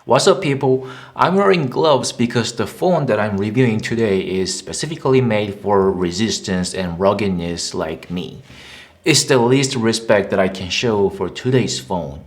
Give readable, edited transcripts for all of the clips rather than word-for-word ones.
What's up people? I'm wearing gloves because the phone that I'm reviewing today is specifically made for resistance and ruggedness like me. It's the least respect that I can show for today's phone.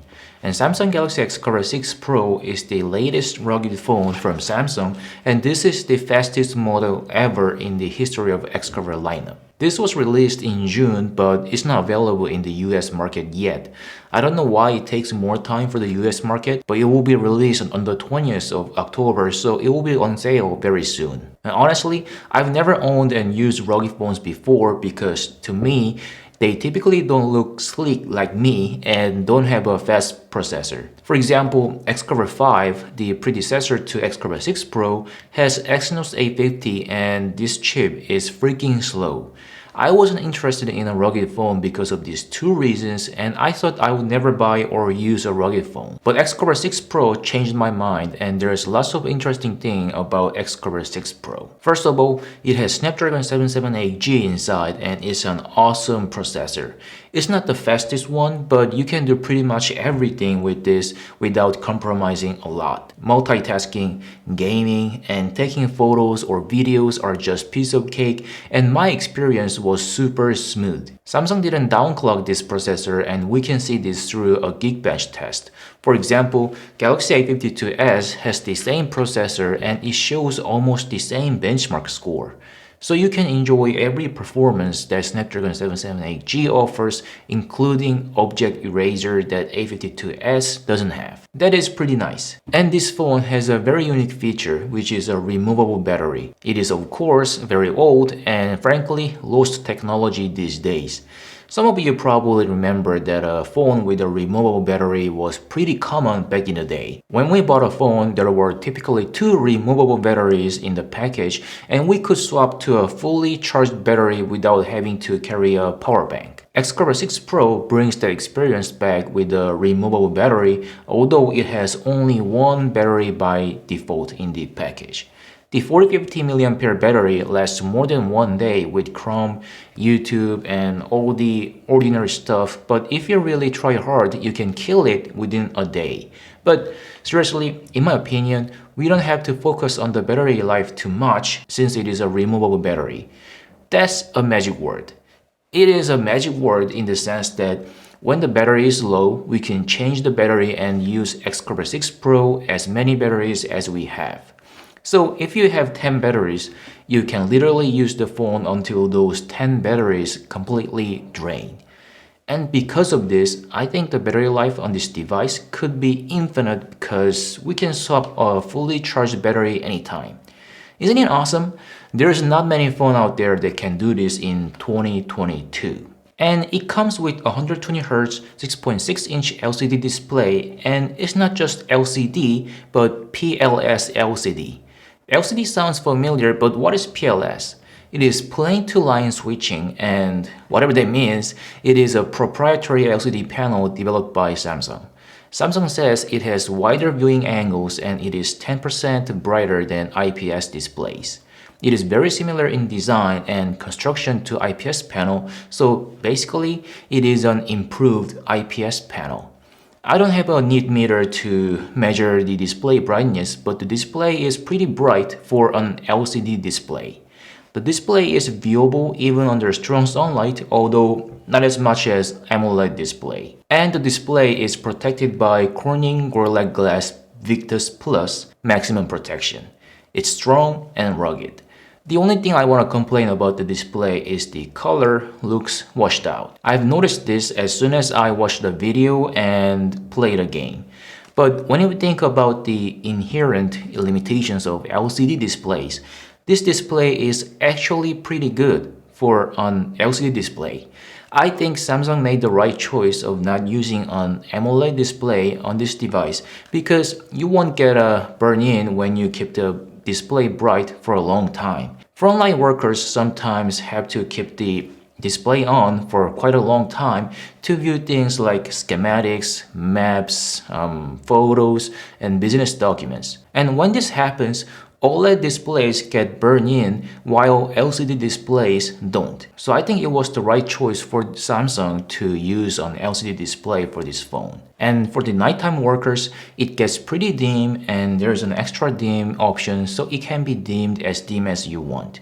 And Samsung Galaxy XCover 6 Pro is the latest rugged phone from Samsung, and this is the fastest model ever in the history of XCover lineup. This was released in June, but it's not available in the US market yet. I don't know why it takes more time for the US market, but it will be released on the 20th of October, so it will be on sale very soon. And honestly, I've never owned and used rugged phones before because to me, they typically don't look sleek like me and don't have a fast processor. For example, XCover 5, the predecessor to XCover 6 Pro, has Exynos 850 and this chip is freaking slow. I wasn't interested in a rugged phone because of these two reasons, and I thought I would never buy or use a rugged phone. But XCover 6 Pro changed my mind, and there's lots of interesting things about XCover 6 Pro. First of all, it has Snapdragon 778G inside and it's an awesome processor. It's not the fastest one, but you can do pretty much everything with this without compromising a lot. Multitasking, gaming, and taking photos or videos are just piece of cake, and my experience was super smooth. Samsung didn't downclock this processor, and we can see this through a Geekbench test. For example, Galaxy A52s has the same processor and it shows almost the same benchmark score. So you can enjoy every performance that Snapdragon 778G offers, including object eraser that A52s doesn't have. That is pretty nice. And this phone has a very unique feature, which is a removable battery. It is of course very old and frankly lost technology these days. Some of you probably remember that a phone with a removable battery was pretty common back in the day. When we bought a phone, there were typically two removable batteries in the package, and we could swap to a fully charged battery without having to carry a power bank. XCover 6 Pro brings the experience back with a removable battery, although it has only one battery by default in the package. The 4050 mAh battery lasts more than one day with Chrome, YouTube, and all the ordinary stuff, but if you really try hard, you can kill it within a day. But seriously, in my opinion, we don't have to focus on the battery life too much since it is a removable battery. That's a magic word. It is a magic word in the sense that when the battery is low, we can change the battery and use XCover 6 Pro as many batteries as we have. So if you have 10 batteries, you can literally use the phone until those 10 batteries completely drain. And because of this, I think the battery life on this device could be infinite because we can swap a fully charged battery anytime. Isn't it awesome? There's not many phones out there that can do this in 2022. And it comes with 120Hz 6.6-inch LCD display, and it's not just LCD, but PLS LCD. LCD sounds familiar, but what is PLS? It is plane to line switching, and whatever that means, it is a proprietary LCD panel developed by Samsung. Samsung says it has wider viewing angles and it is 10% brighter than IPS displays. It is very similar in design and construction to IPS panel, so basically it is an improved IPS panel. I don't have a neat meter to measure the display brightness, but the display is pretty bright for an LCD display. The display is viewable even under strong sunlight, although not as much as AMOLED display. And the display is protected by Corning Gorilla Glass Victus Plus Maximum Protection. It's strong and rugged. The only thing I want to complain about the display is the color looks washed out. I've noticed this as soon as I watched the video and played a game. But when you think about the inherent limitations of LCD displays, this display is actually pretty good for an LCD display. I think Samsung made the right choice of not using an AMOLED display on this device because you won't get a burn-in when you keep the display bright for a long time. Frontline workers sometimes have to keep the display on for quite a long time to view things like schematics, maps, photos, and business documents. And when this happens, OLED displays get burned in while LCD displays don't. So I think it was the right choice for Samsung to use an LCD display for this phone. And for the nighttime workers, it gets pretty dim and there's an extra dim option so it can be dimmed as dim as you want.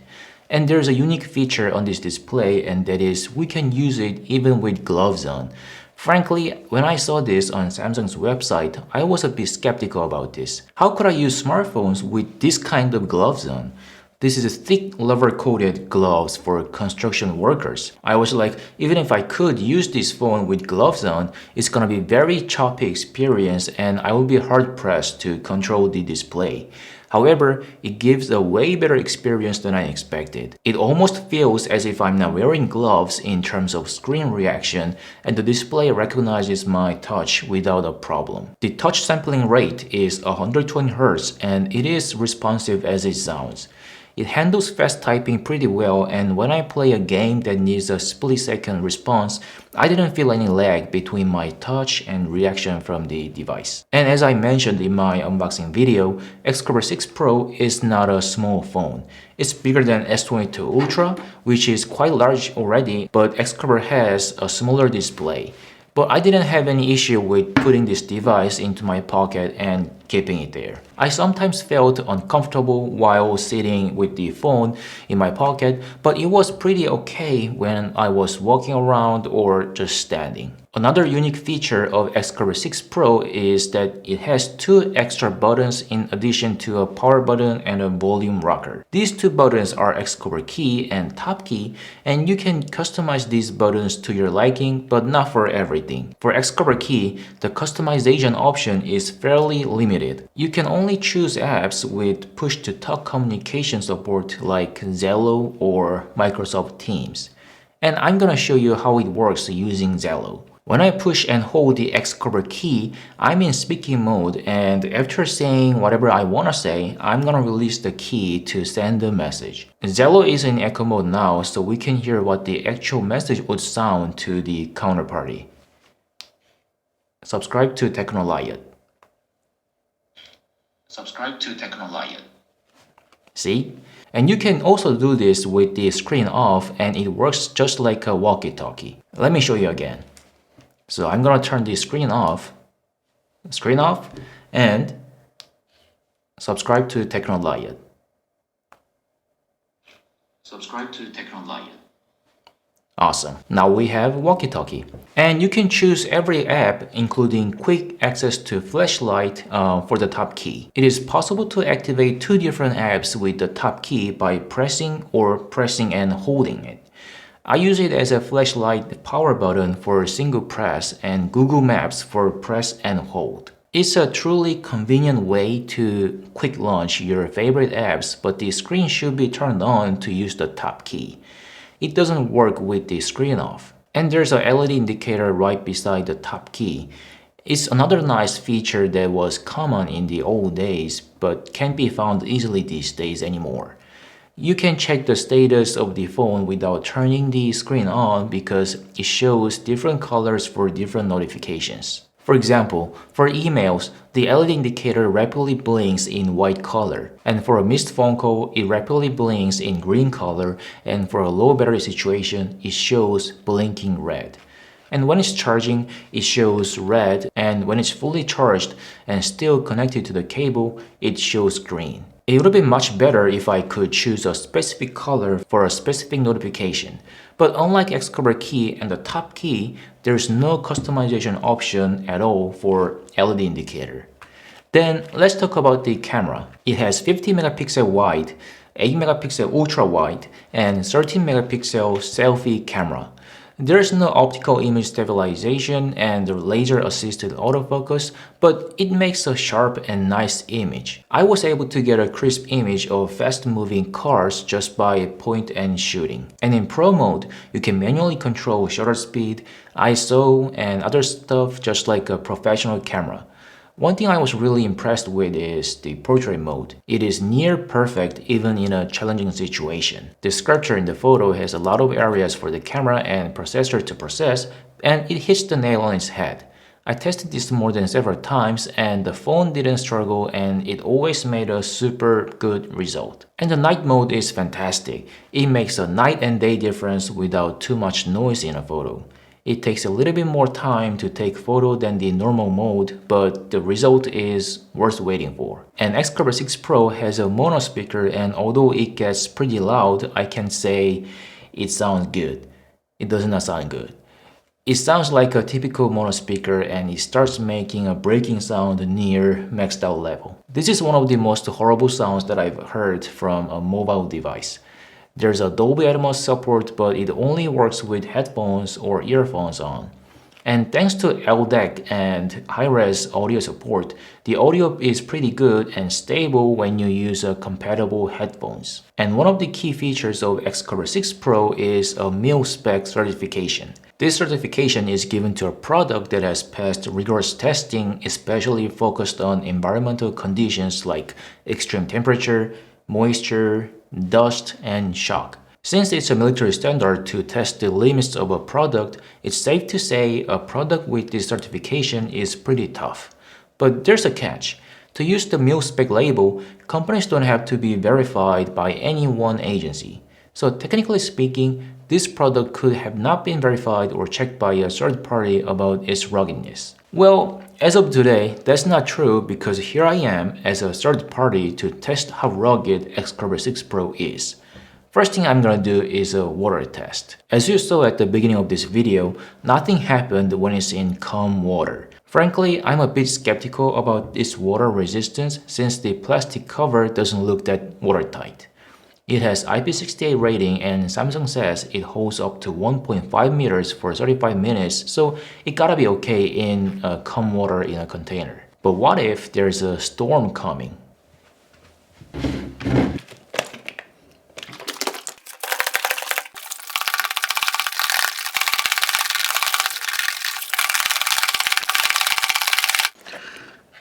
And there's a unique feature on this display, and that is we can use it even with gloves on. Frankly, when I saw this on Samsung's website, I was a bit skeptical about this. How could I use smartphones with this kind of gloves on? This is thick leather-coated gloves for construction workers. I was like, even if I could use this phone with gloves on, it's gonna be very choppy experience and I will be hard-pressed to control the display. However, it gives a way better experience than I expected. It almost feels as if I'm not wearing gloves in terms of screen reaction, and the display recognizes my touch without a problem. The touch sampling rate is 120 Hz and it is responsive as it sounds. It handles fast typing pretty well, and when I play a game that needs a split-second response, I didn't feel any lag between my touch and reaction from the device. And as I mentioned in my unboxing video, XCover 6 Pro is not a small phone. It's bigger than S22 Ultra, which is quite large already, but XCover has a smaller display. But I didn't have any issue with putting this device into my pocket and keeping it there. I sometimes felt uncomfortable while sitting with the phone in my pocket, but it was pretty okay when I was walking around or just standing. Another unique feature of XCover 6 Pro is that it has two extra buttons in addition to a power button and a volume rocker. These two buttons are XCover key and top key, and you can customize these buttons to your liking, but not for everything. For XCover key, the customization option is fairly limited. You can only choose apps with push-to-talk communication support like Zello or Microsoft Teams. And I'm gonna show you how it works using Zello. When I push and hold the XCover key, I'm in speaking mode, and after saying whatever I want to say, I'm gonna release the key to send the message. Zello is in echo mode now, so we can hear what the actual message would sound to the counterparty. Subscribe to Technoliot. Subscribe to Technoliot. See? And you can also do this with the screen off, and it works just like a walkie-talkie. Let me show you again. So I'm gonna turn the screen off, and subscribe to Technoliot. Subscribe to Technoliot. Awesome. Now we have walkie-talkie. And you can choose every app, including quick access to flashlight for the top key. It is possible to activate two different apps with the top key by pressing and holding it. I use it as a flashlight power button for single press and Google Maps for press and hold. It's a truly convenient way to quick launch your favorite apps, but the screen should be turned on to use the top key. It doesn't work with the screen off. And there's a LED indicator right beside the top key. It's another nice feature that was common in the old days, but can't be found easily these days anymore. You can check the status of the phone without turning the screen on because it shows different colors for different notifications. For example, for emails, the LED indicator rapidly blinks in white color, and for a missed phone call, it rapidly blinks in green color, and for a low battery situation, it shows blinking red. And when it's charging, it shows red, and when it's fully charged and still connected to the cable, it shows green. It would have been much better if I could choose a specific color for a specific notification. But unlike XCover key and the top key, there's no customization option at all for LED indicator. Then let's talk about the camera. It has 50 megapixel wide, 8 megapixel ultra wide, and 13 megapixel selfie camera. There's no optical image stabilization and laser-assisted autofocus, but it makes a sharp and nice image. I was able to get a crisp image of fast-moving cars just by point and shooting. And in Pro mode, you can manually control shutter speed, ISO, and other stuff just like a professional camera. One thing I was really impressed with is the portrait mode. It is near perfect even in a challenging situation. The sculpture in the photo has a lot of areas for the camera and processor to process, and it hits the nail on its head. I tested this more than several times and the phone didn't struggle and it always made a super good result. And the night mode is fantastic. It makes a night and day difference without too much noise in a photo. It takes a little bit more time to take photo than the normal mode, but the result is worth waiting for. And XCover 6 Pro has a mono speaker, and although it gets pretty loud, I can say it sounds good. It does not sound good. It sounds like a typical mono speaker and it starts making a breaking sound near maxed out level. This is one of the most horrible sounds that I've heard from a mobile device. There's a Dolby Atmos support, but it only works with headphones or earphones on. And thanks to LDAC and high-res audio support, the audio is pretty good and stable when you use compatible headphones. And one of the key features of XCover 6 Pro is a MIL-SPEC certification. This certification is given to a product that has passed rigorous testing, especially focused on environmental conditions like extreme temperature, moisture, dust, and shock. Since it's a military standard to test the limits of a product, it's safe to say a product with this certification is pretty tough. But there's a catch. To use the MIL-SPEC label, companies don't have to be verified by any one agency. So technically speaking, this product could have not been verified or checked by a third party about its ruggedness. Well, as of today, that's not true because here I am as a third party to test how rugged XCover 6 Pro is. First thing I'm gonna do is a water test. As you saw at the beginning of this video, nothing happened when it's in calm water. Frankly, I'm a bit skeptical about its water resistance since the plastic cover doesn't look that watertight. It has IP68 rating and Samsung says it holds up to 1.5 meters for 35 minutes, so it gotta be okay in calm water in a container. But what if there's a storm coming?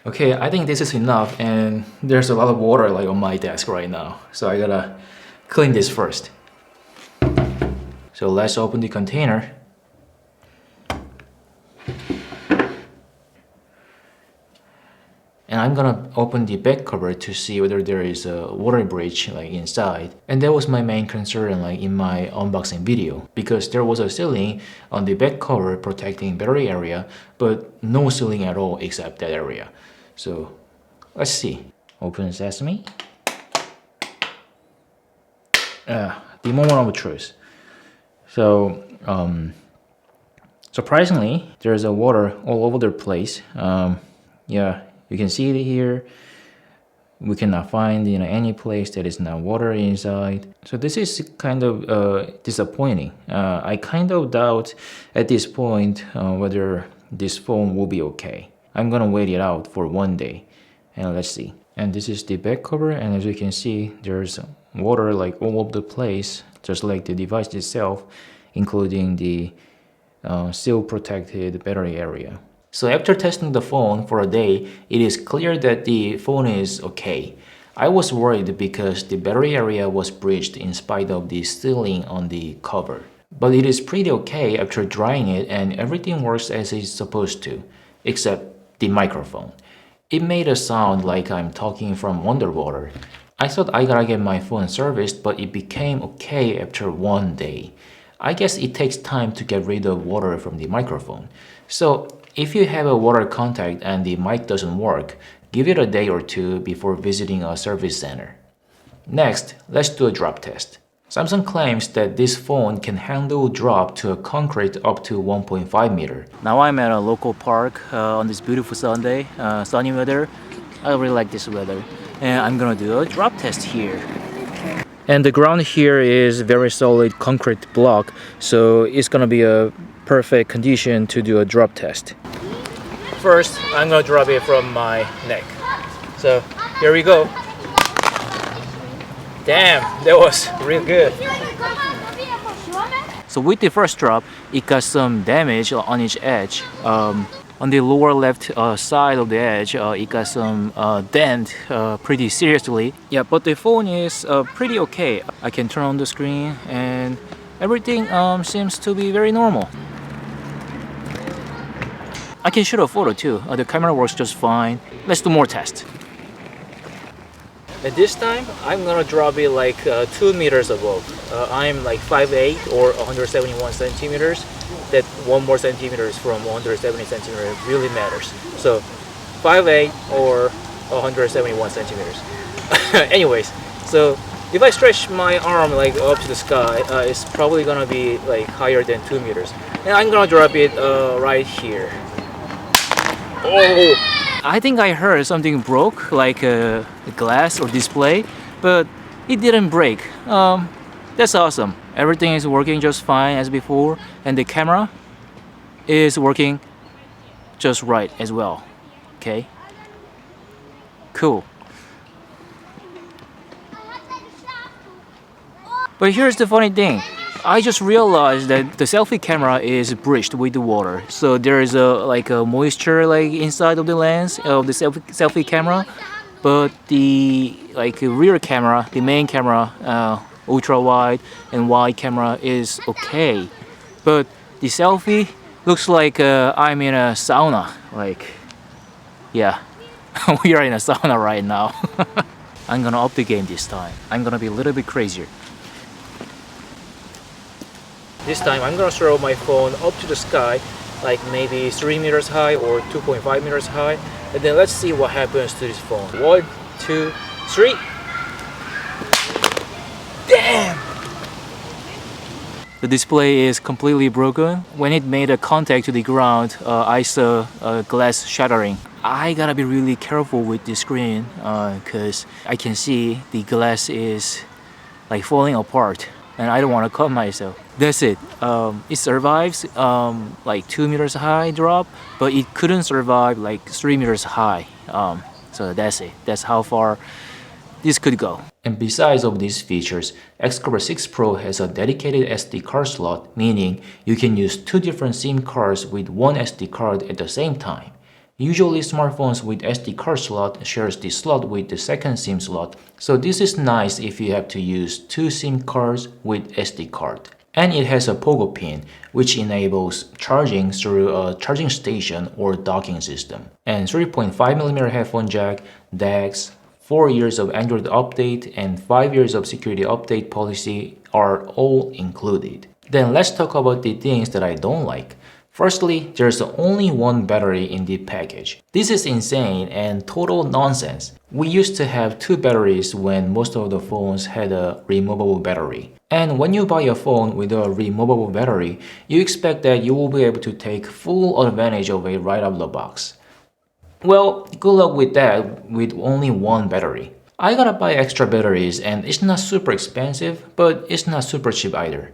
Okay, I think this is enough and there's a lot of water like on my desk right now. So I gotta clean this first. So let's open the container. And I'm gonna open the back cover to see whether there is a water breach like inside. And that was my main concern like in my unboxing video, because there was a sealing on the back cover protecting battery area, but no sealing at all except that area. So let's see. Open sesame. The moment of truth. So surprisingly, there's a water all over the place. Yeah, you can see it here. We cannot find any place that is not water inside. So this is kind of disappointing. I kind of doubt at this point whether this phone will be okay. I'm gonna wait it out for one day and let's see. And this is the back cover, and as you can see, there's water like all over the place, just like the device itself, including the seal protected battery area. So after testing the phone for a day, it is clear that the phone is okay. I was worried because the battery area was breached in spite of the sealing on the cover. But it is pretty okay after drying it and everything works as it's supposed to, except the microphone. It made a sound like I'm talking from underwater. I thought I gotta get my phone serviced, but it became okay after one day. I guess it takes time to get rid of water from the microphone. So if you have a water contact and the mic doesn't work, give it a day or two before visiting a service center. Next, let's do a drop test. Samsung claims that this phone can handle drop to a concrete up to 1.5 meter. Now I'm at a local park on this beautiful Sunday, sunny weather. I really like this weather. And I'm gonna do a drop test here. And the ground here is very solid concrete block, so it's gonna be a perfect condition to do a drop test. First, I'm gonna drop it from my neck. So here we go. Damn, that was real good. So with the first drop, it got some damage on each edge. On the lower left side of the edge, it got some dent pretty seriously. Yeah, but the phone is pretty okay. I can turn on the screen and everything seems to be very normal. I can shoot a photo too. The camera works just fine. Let's do more tests. And this time, I'm gonna drop it like 2 meters above. I'm like 5'8" or 171 centimeters. That 1 more centimeters from 170 centimeters really matters. So 5'8" or 171 centimeters. Anyways, so if I stretch my arm like up to the sky, it's probably gonna be like higher than 2 meters. And I'm gonna drop it right here. Oh! I think I heard something broke, like a glass or display, but it didn't break. That's awesome. Everything is working just fine as before, and the camera is working just right as well. Okay? Cool. But here's the funny thing. I just realized that the selfie camera is breached with the water. So there is a moisture like inside of the lens of the selfie camera, but the rear camera, the main camera, ultra wide and wide camera is okay. But the selfie looks like I'm in a sauna. Like, yeah, we are in a sauna right now. I'm gonna up the game this time. I'm gonna be a little bit crazier. This time I'm gonna throw my phone up to the sky, like maybe 3 meters high or 2.5 meters high, and then let's see what happens to this phone. 1, 2, 3. Damn! The display is completely broken. When it made a contact to the ground, I saw glass shattering. I gotta be really careful with the screen because I can see the glass is like falling apart, and I don't want to cut myself. That's it. It survives like 2 meters high drop, but it couldn't survive like 3 meters high. So that's it. That's how far this could go. And besides of these features, XCover 6 Pro has a dedicated SD card slot, meaning you can use 2 different SIM cards with 1 SD card at the same time. Usually smartphones with SD card slot shares the slot with the second SIM slot, so this is nice if you have to use 2 SIM cards with SD card. And it has a pogo pin, which enables charging through a charging station or docking system. And 3.5mm headphone jack, DeX, 4 years of Android update, and 5 years of security update policy are all included. Then let's talk about the things that I don't like. Firstly, there's only 1 battery in the package. This is insane and total nonsense. We used to have 2 batteries when most of the phones had a removable battery. And when you buy a phone with a removable battery, you expect that you will be able to take full advantage of it right out of the box. Well, good luck with that with only 1 battery. I gotta buy extra batteries, and it's not super expensive, but it's not super cheap either.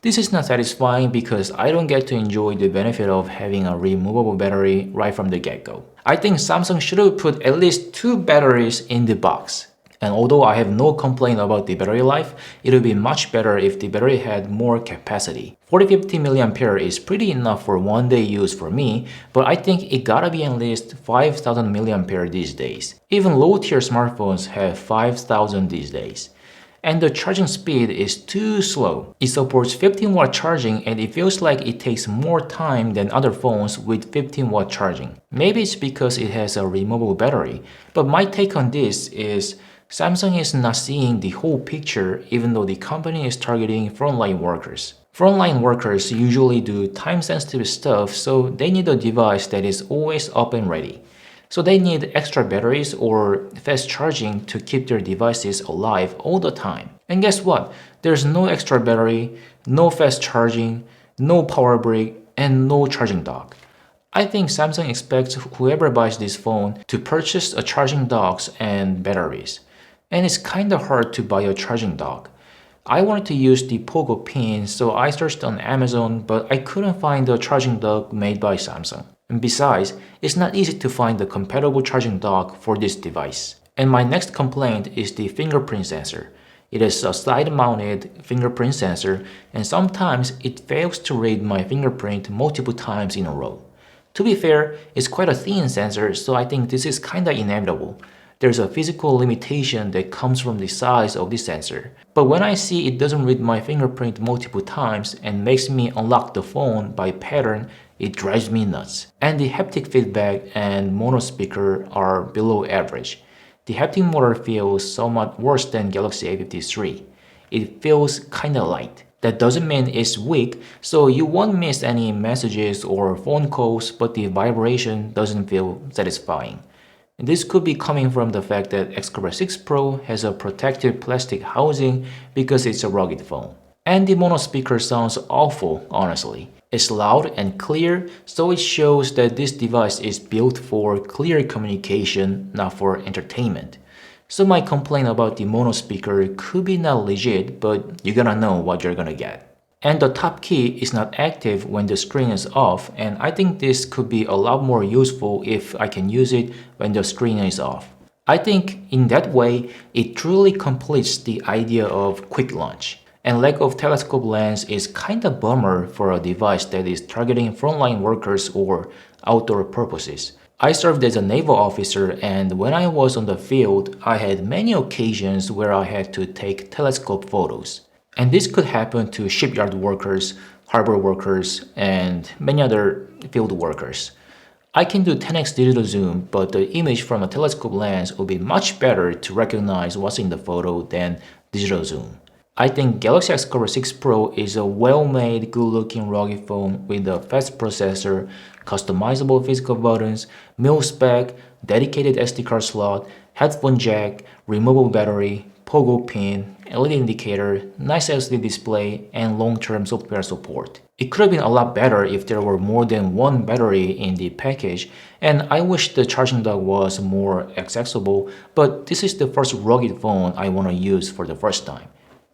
This is not satisfying because I don't get to enjoy the benefit of having a removable battery right from the get-go. I think Samsung should have put at least 2 batteries in the box. And although I have no complaint about the battery life, it would be much better if the battery had more capacity. 40-50 mAh is pretty enough for 1 day use for me, but I think it gotta be at least 5000 mAh these days. Even low-tier smartphones have 5000 these days. And the charging speed is too slow. It supports 15-watt charging, and it feels like it takes more time than other phones with 15-watt charging. Maybe it's because it has a removable battery, but my take on this is Samsung is not seeing the whole picture even though the company is targeting frontline workers. Frontline workers usually do time-sensitive stuff, so they need a device that is always up and ready. So they need extra batteries or fast charging to keep their devices alive all the time. And guess what? There's no extra battery, no fast charging, no power brick, and no charging dock. I think Samsung expects whoever buys this phone to purchase a charging docks and batteries. And it's kinda hard to buy a charging dock. I wanted to use the pogo pin, so I searched on Amazon, but I couldn't find a charging dock made by Samsung. And besides, it's not easy to find the compatible charging dock for this device. And my next complaint is the fingerprint sensor. It is a side-mounted fingerprint sensor, and sometimes it fails to read my fingerprint multiple times in a row. To be fair, it's quite a thin sensor, so I think this is kinda inevitable. There's a physical limitation that comes from the size of the sensor. But when I see it doesn't read my fingerprint multiple times and makes me unlock the phone by pattern, It drives me nuts. And the haptic feedback and mono speaker are below average. The haptic motor feels somewhat worse than Galaxy A53. It feels kinda light. That doesn't mean it's weak, so you won't miss any messages or phone calls, but the vibration doesn't feel satisfying. And this could be coming from the fact that XCover 6 Pro has a protective plastic housing because it's a rugged phone. And the mono speaker sounds awful, honestly. It's loud and clear, so it shows that this device is built for clear communication, not for entertainment. So my complaint about the mono speaker could be not legit, but you're gonna know what you're gonna get. And the top key is not active when the screen is off, and I think this could be a lot more useful if I can use it when the screen is off. I think in that way, it truly completes the idea of quick launch. And lack of telescope lens is kinda bummer for a device that is targeting frontline workers or outdoor purposes. I served as a naval officer, and when I was on the field, I had many occasions where I had to take telescope photos. And this could happen to shipyard workers, harbor workers, and many other field workers. I can do 10x digital zoom, but the image from a telescope lens would be much better to recognize what's in the photo than digital zoom. I think Galaxy XCover 6 Pro is a well-made, good-looking rugged phone with a fast processor, customizable physical buttons, MIL-SPEC, dedicated SD card slot, headphone jack, removable battery, pogo pin, LED indicator, nice LCD display, and long-term software support. It could have been a lot better if there were more than one battery in the package, and I wish the charging dock was more accessible, but this is the first rugged phone I want to use for the first time.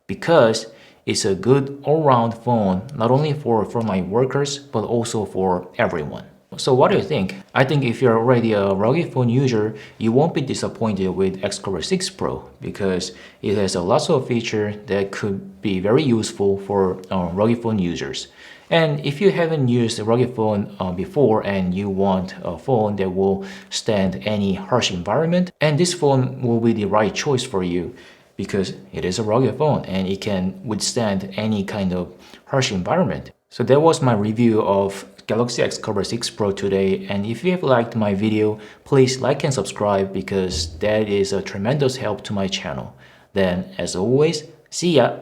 Because it's a good all-round phone, not only for frontline workers, but also for everyone. So what do you think? I think if you're already a rugged phone user, you won't be disappointed with XCover 6 Pro because it has a lot of features that could be very useful for rugged phone users. And if you haven't used a rugged phone before and you want a phone that will stand any harsh environment, and this phone will be the right choice for you because it is a rugged phone and it can withstand any kind of harsh environment. So that was my review of Galaxy XCover 6 Pro today, and if you have liked my video, please like and subscribe because that is a tremendous help to my channel. Then, as always, see ya!